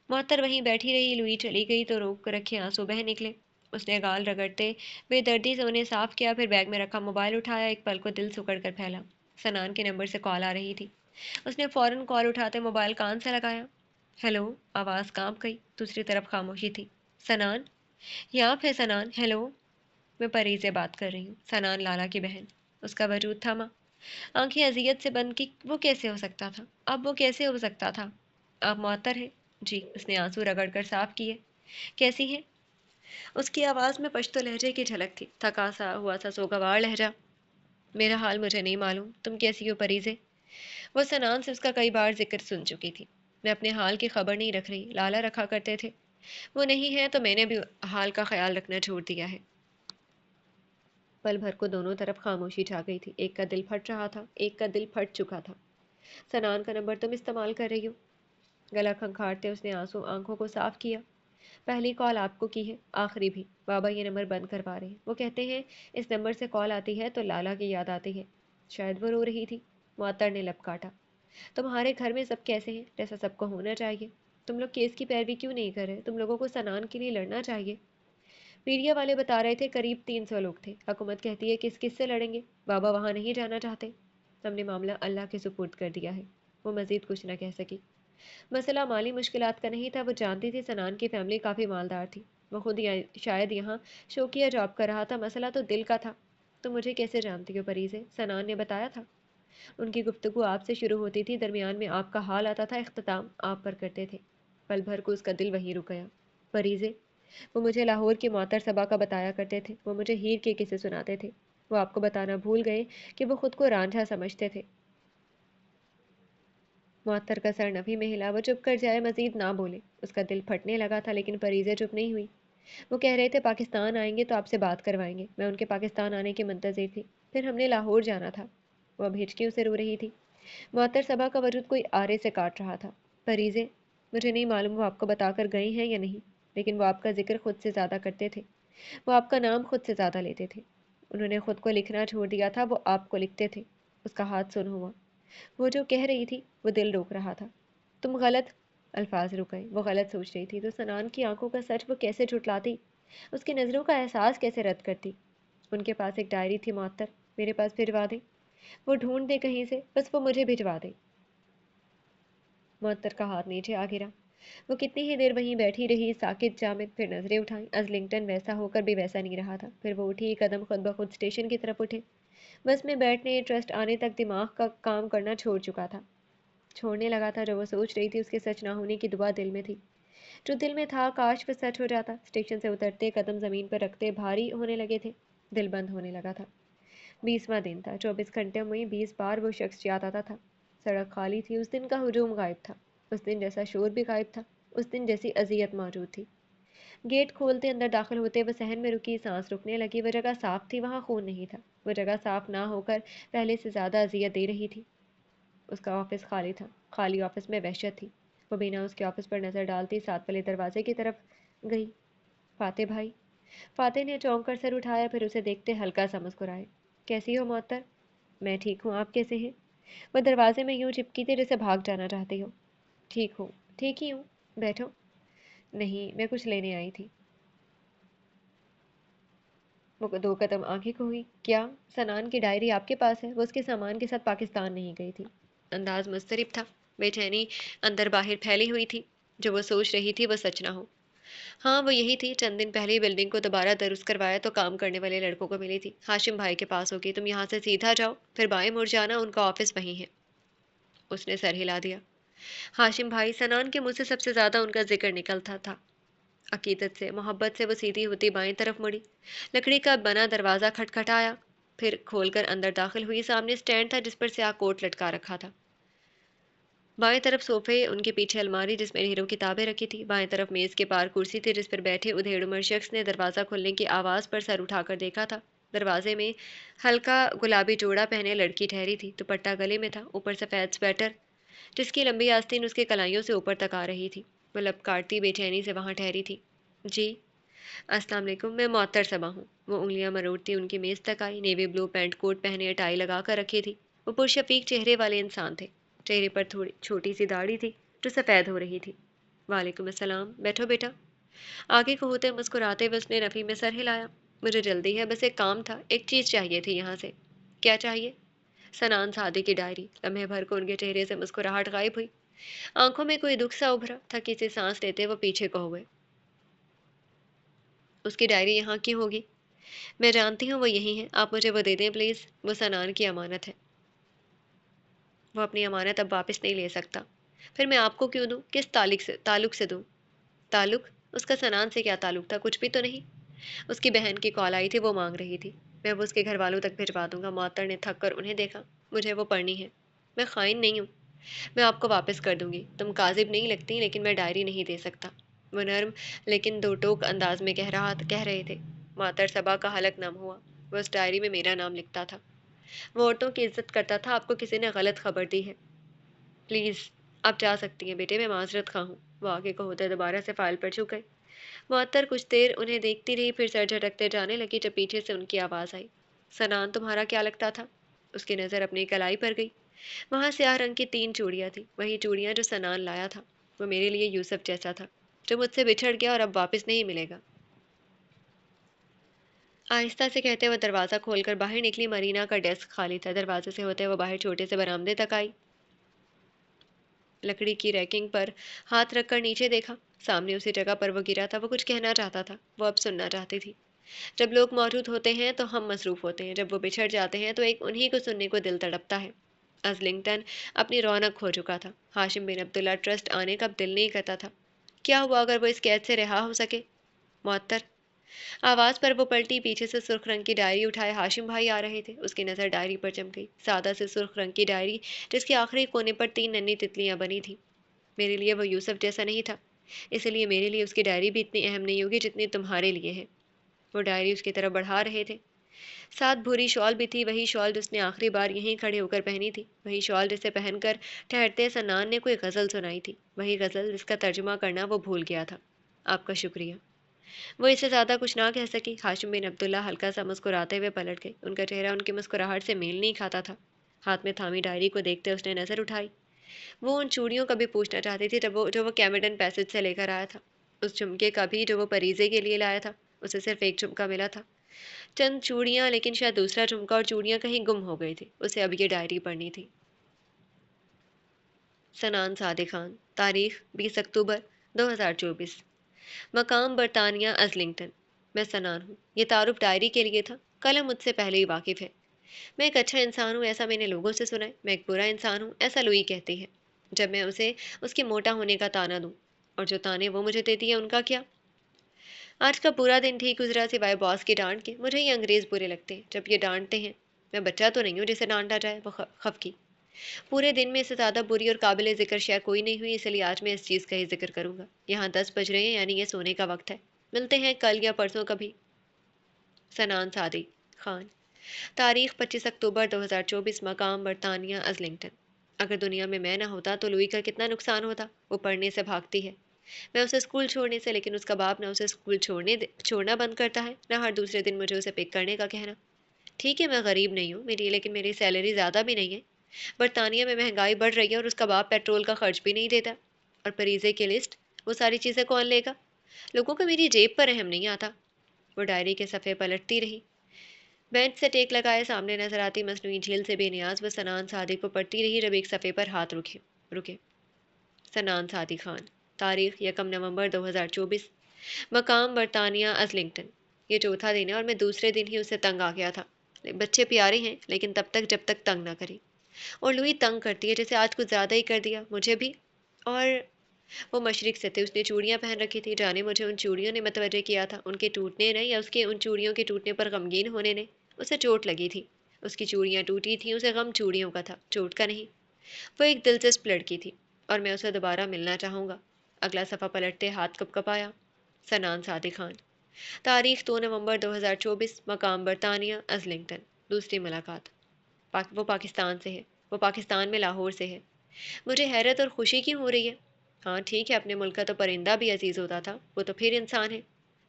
معطر وہیں بیٹھی رہی. لوئی چلی گئی تو روک رکھے آنسو بہہ نکلے. اس نے گال رگڑتے بے دردی سے انہیں صاف کیا پھر بیگ میں رکھا موبائل اٹھایا. ایک پل کو دل سکڑ کر پھیلا. سنان کے نمبر سے کال آ رہی تھی. اس نے فوراً کال اٹھاتے موبائل کان سے لگایا. ہیلو. آواز کانپ گئی. دوسری طرف خاموشی تھی. سنان. یہ آپ ہے سنان. ہیلو. میں پری سے بات کر رہی ہوں. سنان لالا کی بہن. اس کا وجود تھما. آنکھیں اذیت سے بند کی. وہ کیسے ہو سکتا تھا؟ اب وہ کیسے ہو سکتا تھا؟ آپ معطر ہیں؟ جی. اس نے آنسو رگڑ کر صاف کیے. کیسی ہیں؟ اس کی آواز میں پشتو لہجے کی جھلک تھی. تھکا سا ہوا سا سوگوار لہجہ. میرا حال مجھے نہیں معلوم. تم کیسی ہو پریزے؟ وہ سنان سے اس کا کئی بار ذکر سن چکی تھی. میں اپنے حال کی خبر نہیں رکھ رہی. لالا رکھا کرتے تھے. وہ نہیں ہے تو میں نے بھی حال کا خیال رکھنا چھوڑ دیا ہے. پل بھر کو دونوں طرف خاموشی چھا گئی تھی. ایک کا دل پھٹ رہا تھا. ایک کا دل پھٹ چکا تھا. سنان کا نمبر تم استعمال کر رہی ہو؟ گلا کھنکھاڑتے اس نے آنکھوں کو صاف کیا. پہلی کال آپ کو کی ہے. آخری بھی. بابا یہ نمبر بند کروا رہے ہیں. وہ کہتے ہیں اس نمبر سے کال آتی ہے تو لالا کی یاد آتی ہے. شاید وہ رو رہی تھی. معطر نے لب کاٹا. تمہارے گھر میں سب کیسے ہیں جیسا سب کو ہونا چاہیے؟ تم لوگ کیس کی پیروی کیوں نہیں کر رہے؟ تم لوگوں کو سنان کے لیے لڑنا چاہیے. میڈیا والے بتا رہے تھے قریب 300 لوگ تھے. حکومت کہتی ہے کس کس سے لڑیں گے. بابا وہاں نہیں جانا چاہتے. ہم نے معاملہ اللہ کے سپرد کر دیا ہے. وہ مزید کچھ نہ کہہ سکی. مسئلہ مالی مشکلات کا نہیں تھا. وہ جانتی تھی سنان کی فیملی کافی مالدار تھی. وہ خود شاید یہاں شوقیہ جاب کر رہا تھا. مسئلہ تو دل کا تھا. تم مجھے کیسے جانتی ہو پریزے؟ سنان نے بتایا تھا. ان کی گفتگو آپ سے شروع ہوتی تھی. درمیان میں آپ کا حال آتا تھا. اختتام آپ پر کرتے تھے. پل بھر کو اس کا دل وہیں رک گیا. پریزے. وہ مجھے لاہور کے معطر صبا کا بتایا کرتے تھے. وہ مجھے ہیر کے قصے سناتے تھے. وہ آپ کو بتانا بھول گئے کہ وہ خود کو رانجھا سمجھتے تھے. معطر کا سر نفی میں ہلا. وہ چپ کر جائے مزید نہ بولے. اس کا دل پھٹنے لگا تھا لیکن پریزے چپ نہیں ہوئی. وہ کہہ رہے تھے پاکستان آئیں گے تو آپ سے بات کروائیں گے. میں ان کے پاکستان آنے کی منتظر تھی. پھر ہم نے لاہور جانا تھا. وہ اب ہچکیوں سے رو رہی تھی. معطر صبا کا وجود کوئی آرے سے کاٹ رہا تھا. پریزے. مجھے نہیں معلوم وہ آپ کو بتا کر گئے ہیں یا نہیں لیکن وہ آپ کا ذکر خود سے زیادہ کرتے تھے. وہ آپ کا نام خود سے زیادہ لیتے تھے. انہوں نے خود کو لکھنا چھوڑ دیا تھا. وہ آپ کو لکھتے تھے. اس کا ہاتھ سن ہوا. وہ جو کہہ رہی تھی وہ دل روک رہا تھا. تم غلط. الفاظ رک گئے. وہ غلط سوچ رہی تھی تو سنان کی آنکھوں کا سچ وہ کیسے جھٹلاتی؟ اس کی نظروں کا احساس کیسے رد کرتی؟ ان کے پاس ایک ڈائری تھی معطر. میرے پاس بھجوا دے. وہ ڈھونڈ دے کہیں سے. بس وہ مجھے بھجوا دے. معطر کا ہاتھ نیچے آ گرا. وہ کتنی ہی دیر وہیں بیٹھی رہی ساکت جامد. پھر نظریں اٹھائیں. ازلنگٹن ویسا ہو کر بھی ویسا نہیں رہا تھا. پھر وہ اٹھی. قدم خود بخود اسٹیشن کی طرف اٹھے. بس میں بیٹھنے ٹرسٹ آنے تک دماغ کا کام کرنا چھوڑ چکا تھا. چھوڑنے لگا تھا. جو وہ سوچ رہی تھی اس کے سچ نہ ہونے کی دعا دل میں تھی. جو دل میں تھا کاش وہ سچ ہو جاتا. اسٹیشن سے اترتے قدم زمین پر رکھتے بھاری ہونے لگے تھے. دل بند ہونے لگا تھا. 20واں دن تھا. 24 گھنٹے میں 20 بار وہ شخص یاد آتا تھا. سڑک خالی تھی. اس دن کا ہجوم غائب تھا. اس دن جیسا شور بھی غائب تھا. اس دن جیسی اذیت موجود تھی. گیٹ کھولتے اندر داخل ہوتے وہ صحن میں رکی. سانس رکنے لگی. وہ جگہ صاف تھی. وہاں خون نہیں تھا. وہ جگہ صاف نہ ہو کر پہلے سے زیادہ اذیت دے رہی تھی. اس کا آفس خالی تھا. خالی آفس میں وحشت تھی. وہ بنا اس کے آفس پر نظر ڈالتی ساتھ والے دروازے کی طرف گئی. فاتح بھائی. فاتح نے چونک کر سر اٹھایا. پھر اسے دیکھتے ہلکا سا مسکرائے. کیسی ہو معطر؟ میں ٹھیک ہوں. آپ کیسے ہیں؟ وہ دروازے میں یوں چپکی تھی جیسے بھاگ جانا چاہتی ہو. ٹھیک ہوں. ٹھیک ہی ہوں. بیٹھو. نہیں میں کچھ لینے آئی تھی. وہ 2 قدم آگے کو ہوئی. کیا؟ سنان کی ڈائری آپ کے پاس ہے؟ وہ اس کے سامان کے ساتھ پاکستان نہیں گئی تھی. انداز مضطرب تھا. بے چینی اندر باہر پھیلی ہوئی تھی. جو وہ سوچ رہی تھی وہ سچ نہ ہو. हाँ, वो यही थी। चंद दिन पहले ही बिल्डिंग को दोबारा दुरुस्त करवाया तो काम करने वाले लड़कों को मिली थी। हाशिम भाई के पास होगी। तुम यहाँ से सीधा जाओ, फिर बाएं मुड़ जाना, उनका ऑफिस वहीं है। उसने सर हिला दिया। हाशिम भाई, सनान के मुंह से सबसे ज्यादा उनका जिक्र निकलता था। अकीदत से, मोहब्बत से वो सीधी होती बाएं तरफ मुड़ी। लकड़ी का बना दरवाजा खटखटाया, फिर खोलकर अंदर दाखिल हुई। सामने स्टैंड था जिस पर स्याह कोट लटका रखा था। बाएं तरफ सोफे, उनके पीछे अलमारी जिसमें ढेरों किताबें रखी थी। बाएं तरफ मेज के पार कुर्सी थी जिस पर बैठे उधेड़ उम्र शख्स ने दरवाज़ा खुलने की आवाज़ पर सर उठाकर देखा था। दरवाजे में हल्का गुलाबी जोड़ा पहने लड़की ठहरी थी। दुपट्टा गले में था, ऊपर सफ़ेद स्वेटर जिसकी लंबी आस्तीन उसके कलाइयों से ऊपर तक आ रही थी। वो लब काटती बेचैनी से वहाँ ठहरी थी। जी, अस्सलाम वालेकुम, मैं मुअत्तर सबा हूँ। वो उंगलियां मरोड़ती उनकी मेज़ तक आई। नेवी ब्लू पैंट कोट पहने टाई लगा कर रखी थी। वो पुरशफीक चेहरे वाले इंसान थे। चेहरे पर थोड़ी छोटी सी दाढ़ी थी जो सफ़ेद हो रही थी। वालेकुम अस्सलाम, बैठो बेटा। आगे को होते मुस्कुराते हुए उसने नफ़ी में सर हिलाया। मुझे जल्दी है, बस एक काम था, एक चीज़ चाहिए थी यहाँ से। क्या चाहिए? सनान सादी की डायरी। लम्हे भर को उनके चेहरे से मुस्कुराहट गायब हुई। आंखों में कोई दुख सा उभरा। थकी सी सांस लेते वो पीछे को हुए। उसकी डायरी यहाँ की होगी? मैं जानती हूँ वो यही है, आप मुझे वो दे दें प्लीज़। वो सनान की अमानत है। वो अपनी अमानत अब वापस नहीं ले सकता। फिर मैं आपको क्यों दूँ? किस ताल्लुक से दूँ? ताल्लुक? उसका सनान से क्या ताल्लुक था? कुछ भी तो नहीं। उसकी बहन की कॉल आई थी, वो मांग रही थी। मैं वो उसके घर वालों तक भिजवा दूंगा। मुअत्तर ने थक कर उन्हें देखा। मुझे वो पढ़नी है। मैं खाइन नहीं हूँ। मैं आपको वापस कर दूंगी। तुम काजिब नहीं लगती, लेकिन मैं डायरी नहीं दे सकता। वो नर्म लेकिन दो टोक अंदाज में कह रहे थे। मुअत्तर सबा का हलक नम हुआ। वो उस डायरी में मेरा नाम लिखता था। वो औरतों की इज्जत करता था। आपको किसी ने गलत खबर दी है। प्लीज़, आप जा सकती हैं बेटे, मैं माजरत खा हूँ। वो आगे को होते दोबारा से फाइल पर झुक गई। मुअत्तर कुछ देर उन्हें देखती रही, फिर सर झटकते जाने लगी जब पीछे से उनकी आवाज़ आई। सनान तुम्हारा क्या लगता था? उसकी नज़र अपनी कलाई पर गई। वहाँ स्याह रंग की 3 चूड़ियाँ थी, वही चूड़ियाँ जो सनान लाया था। वो मेरे लिए यूसुफ जैसा था, जो मुझसे बिछड़ गया और अब वापस नहीं मिलेगा। आहिस्ता से कहते हुए दरवाज़ा खोलकर बाहर निकली। मरीना का डेस्क खाली था। दरवाजे से होते हुए बाहर छोटे से बरामदे तक आई। लकड़ी की रैकिंग पर हाथ रखकर नीचे देखा। सामने उसी जगह पर वो गिरा था। वो कुछ कहना चाहता था, वो अब सुनना चाहती थी। जब लोग मौजूद होते हैं तो हम मसरूफ होते हैं, जब वो बिछड़ जाते हैं तो एक उन्हीं को सुनने को दिल तड़पता है। अजलिंगटन अपनी रौनक खो चुका था। हाशिम बिन अब्दुल्ला ट्रस्ट आने का अब दिल नहीं करता था। क्या हुआ अगर वो इस कैद से रिहा हो सके? मुअत्तर, आवाज पर वो पलटी। पीछे से सुर्ख रंग की डायरी उठाए हाशिम भाई आ रहे थे। उसकी नज़र डायरी पर जम गई। सादा से सुर्ख रंग की डायरी जिसके आखिरी कोने पर 3 नन्ही तितलियां बनी थी। मेरे लिए वो यूसुफ जैसा नहीं था, इसलिए मेरे लिए उसकी डायरी भी इतनी अहम नहीं होगी जितनी तुम्हारे लिए है। वो डायरी उसकी तरफ बढ़ा रहे थे। साथ भूरी शॉल भी थी, वही शॉल जिसने आखिरी बार यहीं खड़े होकर पहनी थी। वही शॉल जिसे पहनकर ठहरते सनान ने कोई गज़ल सुनाई थी। वही गज़ल जिसका तर्जुमा करना वो भूल गया था। आपका शुक्रिया। वो इससे ज़्यादा कुछ ना कह सकी। हाशिम बिन अब्दुल्ला हल्का सा मुस्कुराते हुए पलट गए। उनका चेहरा उनकी मुस्कुराहट से मेल नहीं खाता था। हाथ में थामी डायरी को देखते उसने नज़र उठाई। वो उन चूड़ियों का भी पूछना चाहती थी जो वो कैमेडन पैसेज से लेकर आया था। उस झुमके का भी जो वो परीजे के लिए लाया था। उसे सिर्फ एक झुमका मिला था। चंद चूड़ियाँ, लेकिन शायद दूसरा झुमका और चूड़ियाँ कहीं गुम हो गई थी। उसे अब ये डायरी पढ़नी थी। सनान सादे खान, तारीख 20 अक्टूबर 2024। मकाम बरतानिया अजलिंगटन। मैं सनान हूँ। ये तारुफ डायरी के लिए था। कलम मुझसे पहले ही वाकिफ़ है। मैं एक अच्छा इंसान हूँ, ऐसा मैंने लोगों से सुना है। मैं एक बुरा इंसान हूँ, ऐसा लुई कहती है। जब मैं उसे उसके मोटा होने का ताना दूँ, और जो ताने वो मुझे देती है उनका क्या? आज का पूरा दिन ठीक गुजरा सिवाय बॉस की डांट के। मुझे ये अंग्रेज बुरे लगते हैं जब ये डांटते हैं। मैं बच्चा तो नहीं हूँ जिसे डांटा जाए। वो खफकी। पूरे दिन में इससे ज़्यादा बुरी और काबिल ज़िक्र शय कोई नहीं हुई, इसलिए आज मैं इस चीज़ का ही जिक्र करूंगा। यहाँ 10 बज रहे हैं, यानी ये सोने का वक्त है। मिलते हैं कल या परसों कभी। सनान सादी खान, तारीख 25 अक्टूबर 2024। मकाम बरतानिया अजलिंगटन। अगर दुनिया में मैं ना होता तो लुई का कितना नुकसान होता। वो पढ़ने से भागती है, मैं उसे स्कूल छोड़ने से, लेकिन उसका बाप ना उसे स्कूल छोड़ना बंद करता है, ना हर दूसरे दिन मुझे उसे पिक करने का कहना। ठीक है, मैं गरीब नहीं हूँ मेरी, लेकिन मेरी सैलरी ज़्यादा भी नहीं है। बरतानिया में महंगाई बढ़ रही है और उसका बाप पेट्रोल का खर्च भी नहीं देता। और फरीजे की लिस्ट, वो सारी चीज़ें कौन लेगा? लोगों को मेरी जेब पर रहम नहीं आता। वो डायरी के सफ़े पलटती रही। बेंच से टेक लगाए सामने नजर आती मसनूई झील से बेनियाज वो सनान सादी को पढ़ती रही जब एक सफ़े पर हाथ रुके रुके। सनान सादी खान, तारीख 1 नवंबर 2024। मकाम बरतानिया अजलिंगटन। ये चौथा दिन है और मैं दूसरे दिन ही उससे तंग आ गया था। बच्चे प्यारे हैं लेकिन तब तक जब तक तंग ना करें। और लुई तंग करती है, जैसे आज कुछ ज़्यादा ही कर दिया मुझे भी। और वो मशरिक से थे, उसने चूड़ियाँ पहन रखी थी, जाने मुझे उन चूड़ियों ने मतवजह किया था, उनके टूटने ने या उसके उन चूड़ियों के टूटने पर गमगीन होने ने। उसे चोट लगी थी, उसकी चूड़ियाँ टूटी थीं, उसे गम चूड़ियों का था, चोट का नहीं। वो एक दिलचस्प लड़की थी और मैं उसे दोबारा मिलना चाहूँगा। अगला सफ़ा पलटते हाथ कपकपाया। सनान सादिक खान। तारीख 2 नवंबर 2024, मकाम बरतानिया अजलिंगटन। दूसरी मुलाकात। वो पाकिस्तान से है। वो पाकिस्तान में लाहौर से है। मुझे हैरत और खुशी क्यों हो रही है? हाँ ठीक है, अपने मुल्क का तो परिंदा भी अजीज होता था, वो तो फिर इंसान है।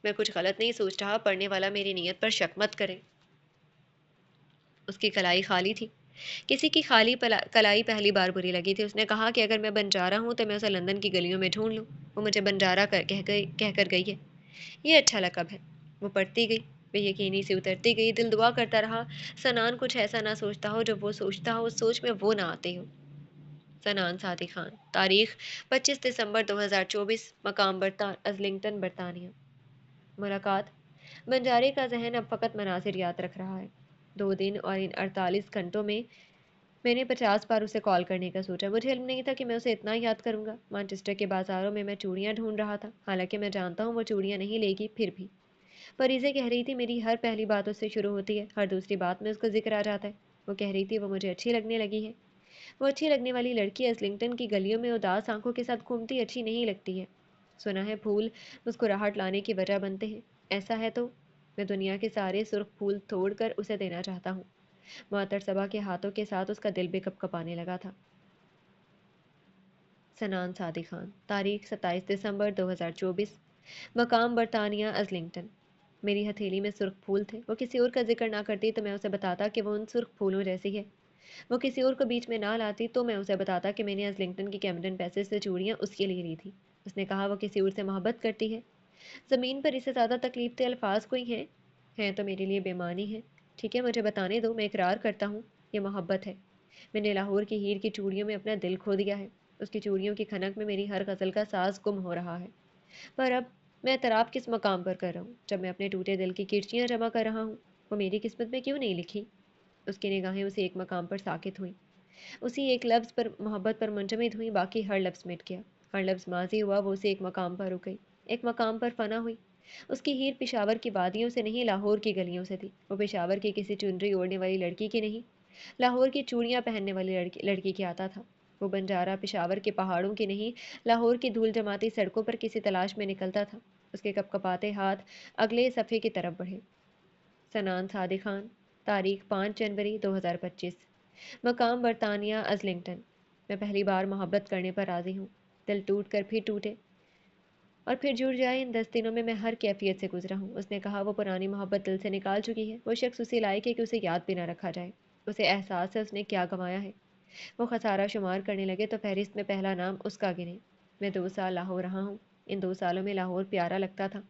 मैं कुछ गलत नहीं सोच रहा, पढ़ने वाला मेरी नीयत पर शक मत करे। उसकी कलाई खाली थी। किसी की खाली कलाई पहली बार बुरी लगी थी। उसने कहा कि अगर मैं बंजारा हूँ तो मैं उसे लंदन की गलियों में ढूंढ लूँ। वो मुझे बंजारा कहकर गई है। ये अच्छा लकब है। वो पढ़ती गई, बेयकीनी से उतरती गई। दिल दुआ करता रहा सनान कुछ ऐसा ना सोचता हो जो वो सोचता हो, उस सोच में वो ना आती हो। सनान सादी खान। तारीख 25 दिसंबर 2024, मकाम अजलिंगटन बरतानिया। मुलाकात। बंजारे का जहन अब फ़कत मनासिर याद रख रहा है। 2 दिन और इन 48 घंटों में मैंने 50 बार उसे कॉल करने का सोचा। मुझे इल्म नहीं था कि मैं उसे इतना याद करूंगा। मानचेस्टर के बाजारों में मैं चूड़ियाँ ढूंढ रहा था, हालांकि मैं जानता हूँ वो चूड़ियाँ नहीं लेगी, फिर भी फरीज़े कह रही थी मेरी हर पहली बात उससे शुरू होती है, हर दूसरी बात में उसका जिक्र आ जाता है। वो कह रही थी वो मुझे अच्छी लगने लगी है। वो अच्छी लगने वाली लड़की एस्लिंगटन की गलियों में उदास आंखों के साथ घूमती अच्छी नहीं लगती है। सुना है फूल मुस्कुराहट लाने की वजह बनते हैं। ऐसा है तो मैं दुनिया के सारे सुर्ख फूल तोड़कर उसे देना चाहता हूँ। मुअत्तर सबा के हाथों के साथ उसका दिल भी कपकपाने लगा था। सनान सादी खान। तारीख 27 दिसंबर 2024, मकाम बरतानिया अजलिंगटन। मेरी हथेली में सुर्ख फूल थे। वो किसी और का जिक्र ना करती तो मैं उसे बताता कि वो उन सुर्ख फूलों जैसी है। वो किसी और को बीच में ना लाती तो मैं उसे बताता कि मैंने अजलिंगटन की कैमडन पैसेज से चूड़ियाँ उसके लिए ली थी। उसने कहा वो किसी और से मोहब्बत करती है। ज़मीन पर इससे ज़्यादा तकलीफ दे अल्फाज कोई हैं तो मेरे लिए बेमानी है। ठीक है, मुझे बताने दो, मैं इकरार करता हूँ, ये मोहब्बत है। मैंने लाहौर की हीर की चूड़ियों में अपना दिल खो दिया है। उसकी चूड़ियों की खनक में मेरी हर गज़ल का साज गुम हो रहा है। पर अब मैं एतराफ़ किस मकाम पर कर रहा हूँ, जब मैं अपने टूटे दिल की किरचियाँ जमा कर रहा हूँ? वो मेरी किस्मत में क्यों नहीं लिखी? उसकी निगाहें उसी एक मकाम पर साकित हुईं। उसी एक लफ्ज़ पर मोहब्बत पर मुंजमद हुई, बाकी हर लफ्ज़ मिट गया। हर लफ्ज़ माजी हुआ, वो उसी एक मकाम पर रुक गई, एक मकाम पर फना हुई। उसकी हीर पेशावर की वादियों से नहीं, लाहौर की गलियों से थी। वो पेशावर की किसी चुनरी ओढ़ने वाली लड़की की नहीं, लाहौर की चूड़ियाँ पहनने वाली लड़की की आता था। वो बंजारा पेशावर के पहाड़ों की नहीं, लाहौर की धूल जमाती सड़कों पर किसी तलाश में निकलता था। उसके कपकपाते हाथ अगले सफ़े की तरफ बढ़े। सनान सादी खान। तारीख 5 जनवरी 2025, मकाम बरतानिया अजलिंगटन। मैं पहली बार मोहब्बत करने पर राज़ी हूँ। दिल टूट कर फिर टूटे और फिर जुड़ जाए। इन 10 दिनों में मैं हर कैफियत से गुजरा हूँ। उसने कहा वो पुरानी मोहब्बत दिल से निकाल चुकी है। वो शख्स उसी लायक है कि उसे याद भी ना रखा जाए। उसे एहसास है उसने क्या गंवाया है। वो खसारा शुमार करने लगे तो फहरिस्त में पहला नाम उसका गिने। मैं 2 साल लाहौर रहा हूँ। इन 2 सालों में लाहौर प्यारा लगता था।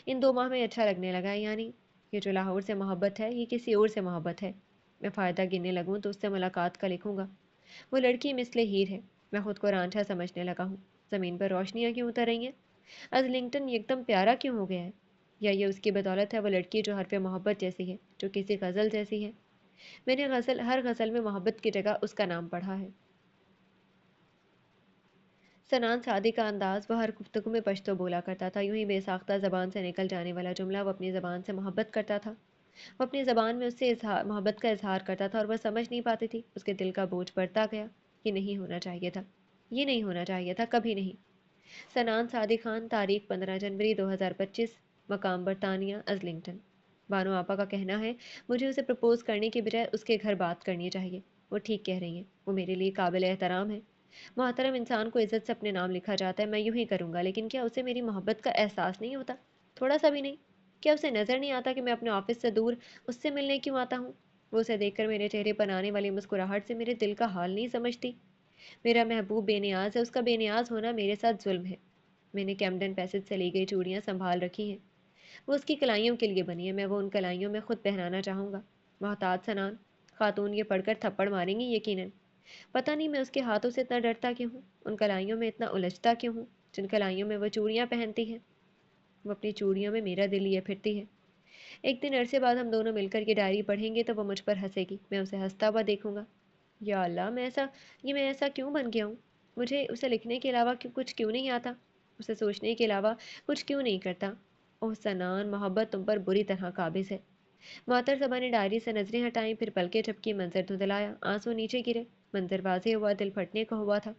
इन 2 माह में अच्छा लगने लगा है। यानी ये जो लाहौर से मोहब्बत है, ये किसी और से मोहब्बत है। मैं फ़ायदा गिनने लगूँ तो उससे मुलाकात का लिखूँगा। वो लड़की मिसले हीर है। मैं खुद को रांझा समझने लगा हूँ। ज़मीन पर रोशनियाँ क्यों उतर रही हैं? अजलिंगटन एकदम प्यारा क्यों हो गया है? या ये उसकी बदौलत है, वो लड़की जो हरफ मोहब्बत जैसी है, जो किसी गज़ल जैसी है। मैंने हर गज़ल में मोहब्बत की जगह उसका नाम पढ़ा है। सनान सादी का अंदाज़, वह हर गुफ्तगू में पश्तो बोला करता था। यूं ही बेसाख्ता ज़बान से निकल जाने वाला जुमला वो अपनी ज़बान से मोहब्बत करता था। वो अपनी ज़बान में उससे मोहब्बत का इजहार करता था और वह समझ नहीं पाती थी। उसके दिल का बोझ बढ़ता गया। ये नहीं होना चाहिए था, ये नहीं होना चाहिए था, कभी नहीं। सनान सादी खान। तारीख 15 जनवरी 2025, मकाम बरतानिया अजलिंगटन। बानो आपा का कहना है मुझे उसे प्रपोज़ करने की बजाय उसके घर बात करनी चाहिए। वो ठीक कह रही हैं, वो मेरे लिए काबिल एहतराम है। मोहतरम इंसान को इज़्ज़त से अपने नाम लिखा जाता है, मैं यूं ही करूँगा। लेकिन क्या उसे मेरी मोहब्बत का एहसास नहीं होता? थोड़ा सा भी नहीं? क्या उसे नज़र नहीं आता कि मैं अपने ऑफिस से दूर उससे मिलने क्यों आता हूँ? वो उसे देखकर मेरे चेहरे पर आने वाली मुस्कुराहट से मेरे दिल का हाल नहीं समझती। मेरा महबूब बेनियाज है, उसका बेनियाज होना मेरे साथ जुल्म है। मैंने कैमडन पैसेज से ली गई चूड़ियाँ संभाल रखी हैं। वो उसकी कलाइयों के लिए बनी है, मैं वो उन कलाइयों में खुद पहनाना चाहूँगा। मोहताज सनान खातून ये पढ़कर थप्पड़ मारेंगी यकीनन। पता नहीं मैं उसके हाथों से इतना डरता क्यों हूँ, उन कलाइयों में इतना उलझता क्यों हूँ जिन कलाइयों में वो चूड़ियाँ पहनती है। वो अपनी चूड़ियों में मेरा दिल लिए फिरती है। एक दिन अरसे बाद हम दोनों मिलकर ये डायरी पढ़ेंगे तो वो मुझ पर हंसेगी, मैं उसे हंसता हुआ देखूंगा। या अल्लाह, मैं ऐसा क्यों बन गया हूँ? मुझे उसे लिखने के अलावा कुछ क्यों नहीं आता? उसे सोचने के अलावा कुछ क्यों नहीं करता? ओह सनान, मोहब्बत तुम पर बुरी तरह काबिज है। मुअत्तर सबा ने डायरी से नजरें हटाई, फिर पलकें झपकी, मंजर धुंधलाया, आंसू नीचे गिरे। मंजर वाजे हुआ, दिल फटने को हुआ था।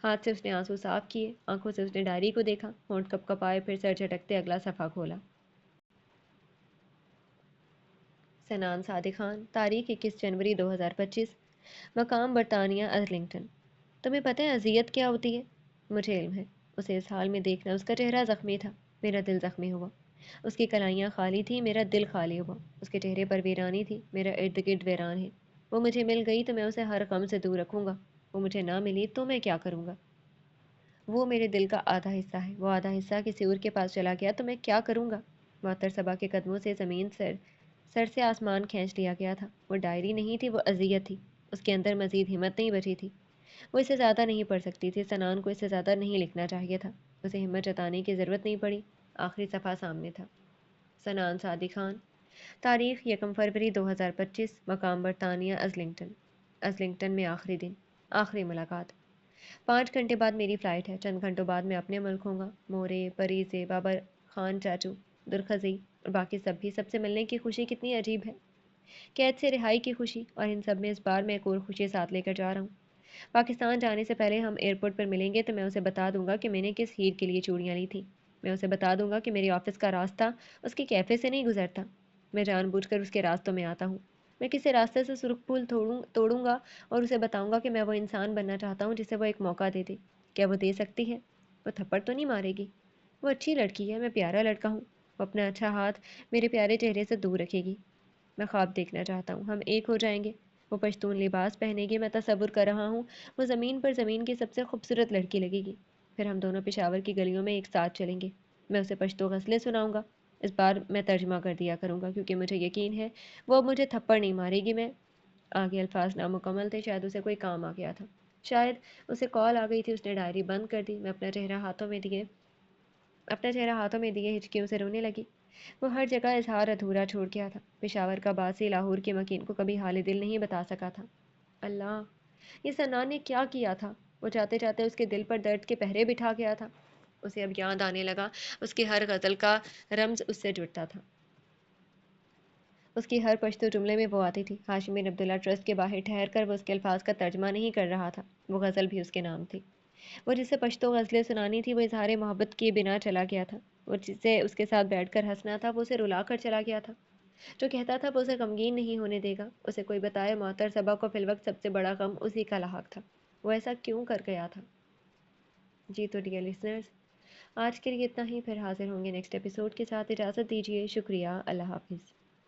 हाथ से उसने आंसू साफ किए, आंखों से उसने डायरी को देखा, होंठ कपकपाए, फिर सर झटकते अगला सफ़ा खोला। सनान सादिक खान, तारीख 21 जनवरी 2025, मकाम बरतानिया अर्लिंगटन। तुम्हें पता है अजियत क्या होती है? मुझे इल्म है। उसे इस हाल में देखना, उसका चेहरा ज़ख्मी था, मेरा दिल ज़ख्मी हुआ। उसकी कलाइयाँ खाली थी, मेरा दिल खाली हुआ। उसके चेहरे पर वीरानी थी, मेरा इर्द गिर्द वीरान है। वो मुझे मिल गई तो मैं उसे हर गम से दूर रखूँगा। वो मुझे ना मिली तो मैं क्या करूँगा? वो मेरे दिल का आधा हिस्सा है, वो आधा हिस्सा किसी और के पास चला गया तो मैं क्या करूँगा? मुअत्तर सबा के कदमों से ज़मीन सर से आसमान खींच लिया गया था। वो डायरी नहीं थी, वो अज़ियत थी। उसके अंदर मज़ीद हिम्मत नहीं बची थी। वो इससे ज़्यादा नहीं पढ़ सकती थी, सनान को इससे ज़्यादा नहीं लिखना चाहिए था। उसे हिम्मत जताने की ज़रूरत नहीं पड़ी। आखिरी सफ़ा सामने था। सनान सादी खान, तारीख 1 फरवरी 2025, मकाम बरतानिया अज़लिंगटन में आखिरी दिन, आखिरी मुलाकात। 5 घंटे बाद मेरी फ़्लाइट है। चंद घंटों बाद मैं अपने मुल्क हूँगा। मोरे, परीज़े, बाबर खान चाचू, दुरखज़ी और बाकी सब भी, सबसे मिलने की खुशी कितनी अजीब है। कैद से रिहाई की खुशी, और इन सब में इस बार मैं एक और खुशी साथ लेकर जा रहा हूँ। पाकिस्तान जाने से पहले हम एयरपोर्ट पर मिलेंगे तो मैं उसे बता दूंगा कि मैंने किस हीर के लिए चूड़ियाँ ली थी। मैं उसे बता दूंगा कि मेरे ऑफिस का रास्ता उसके कैफ़े से नहीं गुजरता। मैं जानबूझकर उसके रास्तों में आता हूँ। मैं किसी रास्ते से सुर्ख पुल तोड़ूंगा और उसे बताऊंगा कि मैं वो इंसान बनना चाहता हूँ जिसे वो एक मौका दे दे। क्या वो दे सकती है? वो थप्पड़ तो नहीं मारेगी? वो अच्छी लड़की है, मैं प्यारा लड़का हूँ। वो अपना अच्छा हाथ मेरे प्यारे चेहरे से दूर रखेगी। मैं ख्वाब देखना चाहता हूँ, हम एक हो जाएंगे। वो पश्तून लिबास पहनेगी, मैं तसव्वुर कर रहा हूँ। वो ज़मीन की सबसे खूबसूरत लड़की लगेगी। फिर हम दोनों पेशावर की गलियों में एक साथ चलेंगे। मैं उसे पश्तो गज़लें सुनाऊंगा। इस बार मैं तर्जमा कर दिया करूँगा क्योंकि मुझे यकीन है वो अब मुझे थप्पड़ नहीं मारेगी। मैं आगे अल्फाज नामुकम्मल थे, शायद उसे कोई काम आ गया था। शायद उसे कॉल आ गई थी, उसने डायरी बंद कर दी। मैं अपना चेहरा हाथों में दिए हिचकियों से रोने लगी। वो हर जगह इजहार अधूरा छोड़ गया था। पेशावर का बासी लाहौर के मकीन को कभी हाल दिल नहीं बता सका था। अल्लाह, ये सन्नान ने क्या किया था? वो जाते जाते उसके दिल पर दर्द के पहरे बिठा गया था। उसे अब याद आने लगा, उसकी हर गज़ल का रम्ज उससे जुड़ता था। उसकी हर पश्तो जुमले में वो आती थी। हाशिम बिन अब्दुल्ला ट्रस्ट के बाहर ठहर कर वो उसके अल्फाज का तर्जमा नहीं कर रहा था। वो गज़ल भी उसके नाम थी। वो जिसे पश्तो गज़लें सुनानी थी वो इजहार मोहब्बत किए बिना चला गया था। वो जिसे उसके साथ बैठकर हंसना था वो उसे रुला कर चला गया था। जो कहता था वो उसे गमगीन नहीं होने देगा। उसे कोई बताए मोहतर सबा को फिलवक्त सबसे बड़ा गम उसी का लाहक था। वो ऐसा क्यों कर गया था? जी तो डियर लिसनर्स, आज के लिए इतना ही। फिर हाजिर होंगे नेक्स्ट एपिसोड के साथ। इजाज़त दीजिए। शुक्रिया। अल्लाह हाफिज़।